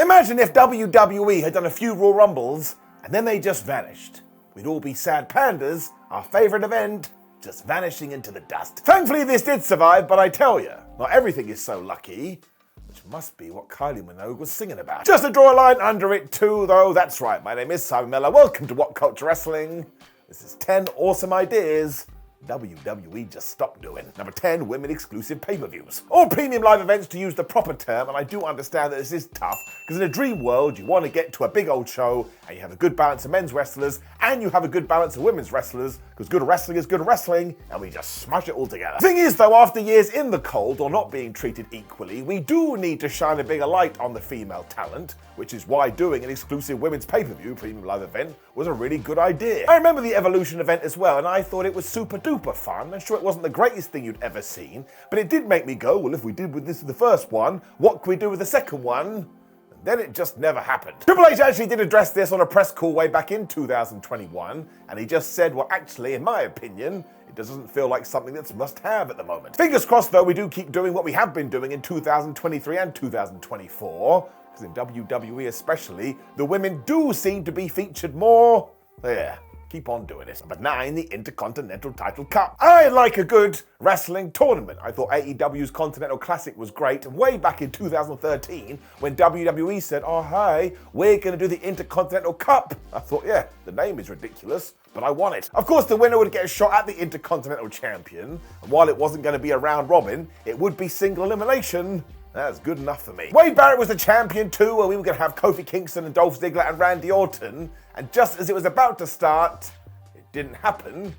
Imagine if WWE had done a few Royal Rumbles and then they just vanished. We'd all be sad pandas, our favourite event, just vanishing into the dust. Thankfully this did survive, but I tell you, not everything is so lucky. Which must be what Kylie Minogue was singing about. Just to draw a line under it too, though. That's right, my name is Simon Miller. Welcome to What Culture Wrestling. This is 10 awesome ideas WWE just stopped doing. Number 10, women exclusive pay-per-views. All premium live events, to use the proper term, and I do understand that this is tough, because in a dream world, you want to get to a big old show, and you have a good balance of men's wrestlers, and you have a good balance of women's wrestlers, because good wrestling is good wrestling, and we just smash it all together. Thing is, though, after years in the cold, or not being treated equally, we do need to shine a bigger light on the female talent, which is why doing an exclusive women's pay-per-view premium live event was a really good idea. I remember the Evolution event as well, and I thought it was super duper fun. I'm sure it wasn't the greatest thing you'd ever seen, but it did make me go, well, if we did with this the first one, what can we do with the second one? And then it just never happened. Triple H actually did address this on a press call way back in 2021, and he just said, well, actually, in my opinion, it doesn't feel like something that's must-have at the moment. Fingers crossed, though, we do keep doing what we have been doing in 2023 and 2024, because in WWE especially, the women do seem to be featured more. Yeah, keep on doing it. Number 9, the Intercontinental Title Cup. I like a good wrestling tournament. I thought AEW's Continental Classic was great, and way back in 2013, when WWE said, oh hey, we're gonna do the Intercontinental Cup. I thought, yeah, the name is ridiculous, but I want it. Of course, the winner would get a shot at the Intercontinental Champion, and while it wasn't gonna be a round robin, it would be single elimination. That's good enough for me. Wade Barrett was the champion too, where we were going to have Kofi Kingston and Dolph Ziggler and Randy Orton, and just as it was about to start, it didn't happen, and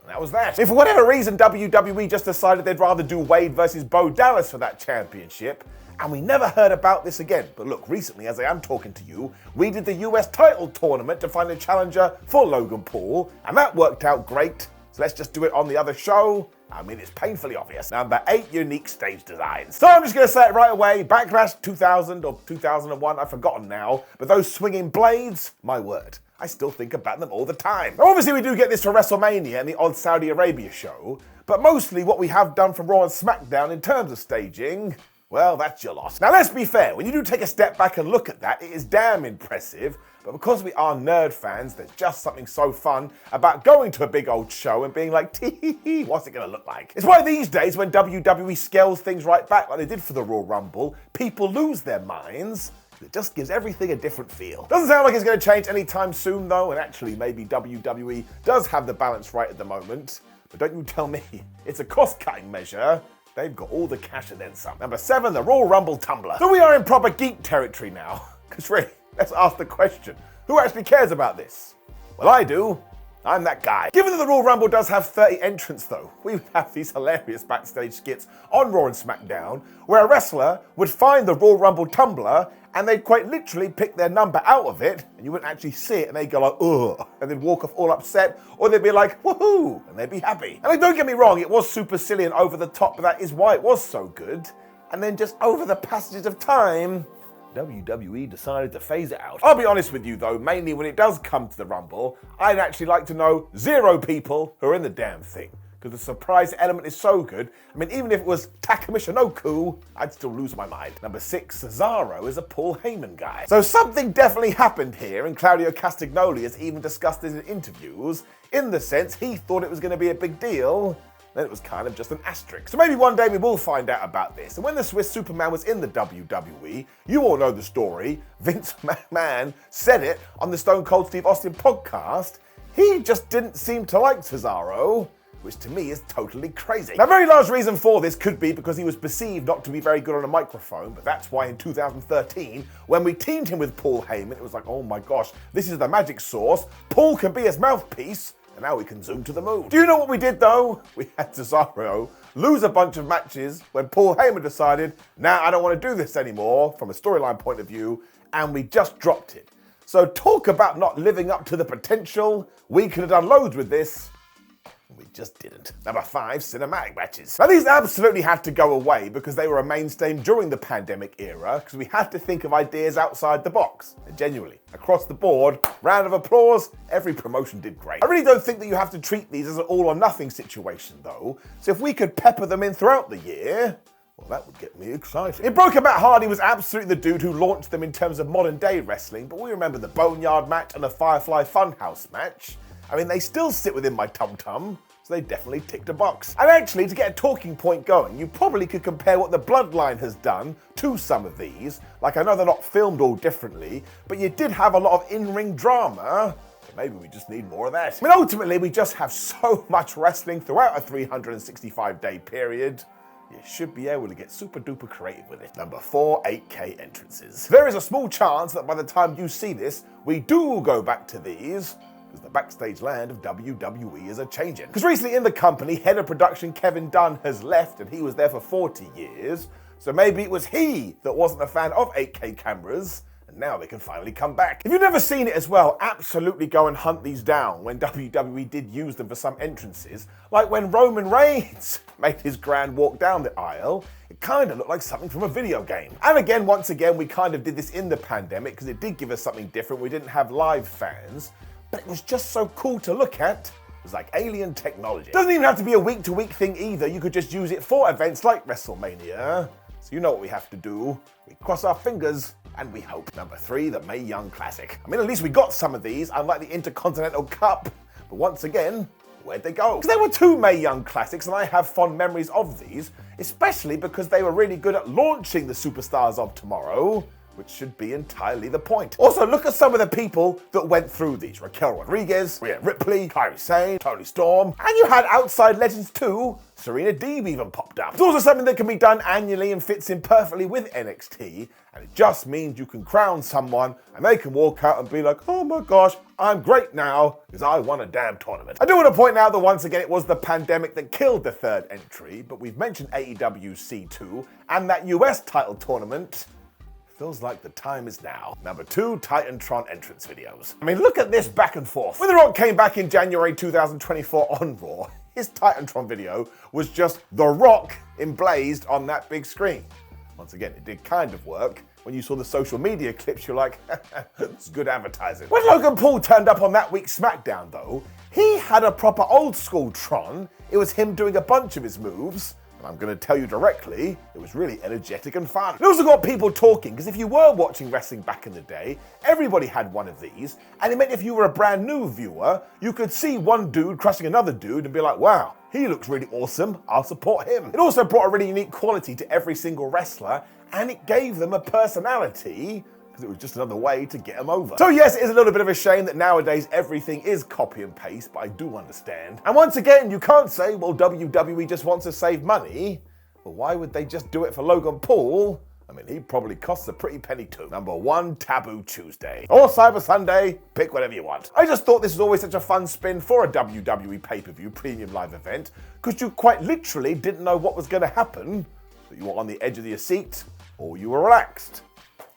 that was that. If for whatever reason WWE just decided they'd rather do Wade versus Bo Dallas for that championship, and we never heard about this again. But look, recently, as I am talking to you, we did the US title tournament to find a challenger for Logan Paul, and that worked out great, so let's just do it on the other show. I mean, it's painfully obvious. Number 8, unique stage designs. So I'm just going to say it right away. Backlash 2000 or 2001, I've forgotten now. But those swinging blades, my word, I still think about them all the time. Now, obviously, we do get this for WrestleMania and the odd Saudi Arabia show. But mostly what we have done from Raw and SmackDown in terms of staging, well, that's your loss. Now, let's be fair. When you do take a step back and look at that, it is damn impressive. But because we are nerd fans, there's just something so fun about going to a big old show and being like, tee, what's it gonna look like? It's why these days, when WWE scales things right back like they did for the Royal Rumble, people lose their minds. It just gives everything a different feel. Doesn't sound like it's gonna change anytime soon though, and actually maybe WWE does have the balance right at the moment. But don't you tell me, it's a cost-cutting measure. They've got all the cash and then some. Number 7, the Royal Rumble Tumblr. So we are in proper geek territory now, because really, let's ask the question, who actually cares about this? Well, I do. I'm that guy. Given that the Royal Rumble does have 30 entrants though, we would have these hilarious backstage skits on Raw and SmackDown where a wrestler would find the Royal Rumble tumbler and they'd quite literally pick their number out of it and you wouldn't actually see it and they'd go like, ugh, and then walk off all upset, or they'd be like, woohoo, and they'd be happy. And like, don't get me wrong, it was super silly and over the top, but that is why it was so good. And then just over the passages of time, WWE decided to phase it out. I'll be honest with you though, mainly when it does come to the Rumble, I'd actually like to know 0 people who are in the damn thing. Because the surprise element is so good. I mean, even if it was Taka Michinoku, I'd still lose my mind. Number 6, Cesaro is a Paul Heyman guy. So something definitely happened here, and Claudio Castagnoli has even discussed this in interviews, in the sense he thought it was going to be a big deal, then it was kind of just an asterisk. So maybe one day we will find out about this. And when the Swiss Superman was in the WWE, you all know the story, Vince McMahon said it on the Stone Cold Steve Austin podcast, he just didn't seem to like Cesaro, which to me is totally crazy. Now, a very large reason for this could be because he was perceived not to be very good on a microphone, but that's why in 2013, when we teamed him with Paul Heyman, it was like, oh my gosh, this is the magic sauce. Paul can be his mouthpiece, and now we can zoom to the moon. Do you know what we did though? We had Cesaro lose a bunch of matches when Paul Heyman decided, nah, I don't want to do this anymore from a storyline point of view, and we just dropped it. So talk about not living up to the potential. We could have done loads with this. We just didn't. Number 5, cinematic matches. Now these absolutely had to go away because they were a mainstay during the pandemic era, because we had to think of ideas outside the box. And genuinely, across the board, round of applause, every promotion did great. I really don't think that you have to treat these as an all or nothing situation though, so if we could pepper them in throughout the year, Well, that would get me excited. It broke Matt Hardy was absolutely the dude who launched them in terms of modern day wrestling, but we remember the Boneyard match and the Firefly Funhouse match. I mean, they still sit within my tum-tum, so they definitely ticked a box. And actually, to get a talking point going, you probably could compare what the Bloodline has done to some of these. Like, I know they're not filmed all differently, but you did have a lot of in-ring drama. Maybe we just need more of that. I mean, ultimately, we just have so much wrestling throughout a 365-day period. You should be able to get super duper creative with it. Number 4, 8K entrances. There is a small chance that by the time you see this, we do go back to these, because the backstage land of WWE is a-changing. Because recently in the company, head of production Kevin Dunn has left, and he was there for 40 years. So maybe it was he that wasn't a fan of 8K cameras, and now they can finally come back. If you've never seen it as well, absolutely go and hunt these down when WWE did use them for some entrances. Like when Roman Reigns made his grand walk down the aisle, it kind of looked like something from a video game. And again, once again, we kind of did this in the pandemic because it did give us something different. We didn't have live fans, but it was just so cool to look at. It was like alien technology. It doesn't even have to be a week-to-week thing either. You could just use it for events like WrestleMania. So you know what we have to do. We cross our fingers and we hope. Number 3, the Mae Young Classic. I mean, at least we got some of these, unlike the Intercontinental Cup. But once again, where'd they go? Because there were 2 Mae Young Classics, and I have fond memories of these, especially because they were really good at launching the superstars of tomorrow, which should be entirely the point. Also, look at some of the people that went through these. Raquel Rodriguez, Rhea Ripley, Kairi Sane, Toni Storm, and you had outside legends too. Serena Deeb even popped up. It's also something that can be done annually and fits in perfectly with NXT, and it just means you can crown someone and they can walk out and be like, oh my gosh, I'm great now because I won a damn tournament. I do want to point out that once again it was the pandemic that killed the 3rd entry, but we've mentioned AEW C2 and that US title tournament. Feels like the time is now. Number 2, Titantron entrance videos. I mean, look at this back and forth. When The Rock came back in January 2024 on Raw, his Titantron video was just The Rock emblazed on that big screen. Once again, it did kind of work. When you saw the social media clips, you're like, it's good advertising. When Logan Paul turned up on that week's SmackDown, though, he had a proper old school Tron. It was him doing a bunch of his moves. I'm going to tell you directly, it was really energetic and fun. It also got people talking, because if you were watching wrestling back in the day, everybody had one of these, and it meant if you were a brand new viewer, you could see one dude crushing another dude and be like, wow, he looks really awesome, I'll support him. It also brought a really unique quality to every single wrestler, and it gave them a personality, because it was just another way to get them over. So yes, it is a little bit of a shame that nowadays everything is copy and paste, but I do understand. And once again, you can't say, well, WWE just wants to save money. Well, why would they just do it for Logan Paul? I mean, he probably costs a pretty penny too. Number 1, Taboo Tuesday. Or Cyber Sunday, pick whatever you want. I just thought this was always such a fun spin for a WWE pay-per-view premium live event, because you quite literally didn't know what was going to happen, but you were on the edge of your seat, or you were relaxed.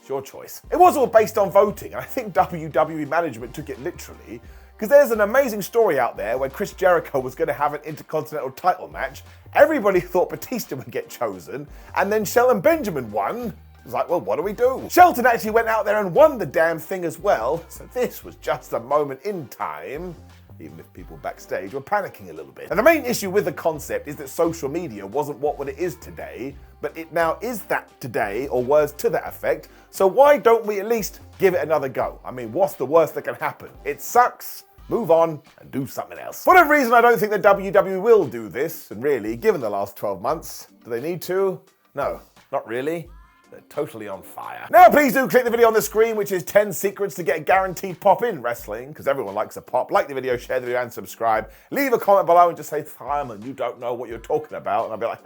Your choice. It was all based on voting, and I think WWE management took it literally, because there's an amazing story out there where Chris Jericho was going to have an Intercontinental title match. Everybody thought Batista would get chosen, and then Shelton Benjamin won. It was like, well, what do we do? Shelton actually went out there and won the damn thing as well, so this was just a moment in time, even if people backstage were panicking a little bit. And the main issue with the concept is that social media wasn't what it is today, but it now is that today, or words to that effect, so why don't we at least give it another go? I mean, what's the worst that can happen? It sucks, move on, and do something else. For whatever reason, I don't think that WWE will do this, and really, given the last 12 months, do they need to? No, not really. They're totally on fire. Now, please do click the video on the screen, which is 10 secrets to get a guaranteed pop in wrestling, because everyone likes a pop. Like the video, share the video, and subscribe. Leave a comment below and just say, Simon, you don't know what you're talking about. And I'll be like,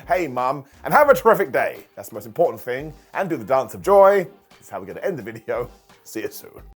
hey, mum, and have a terrific day. That's the most important thing. And do the dance of joy. That's how we're going to end the video. See you soon.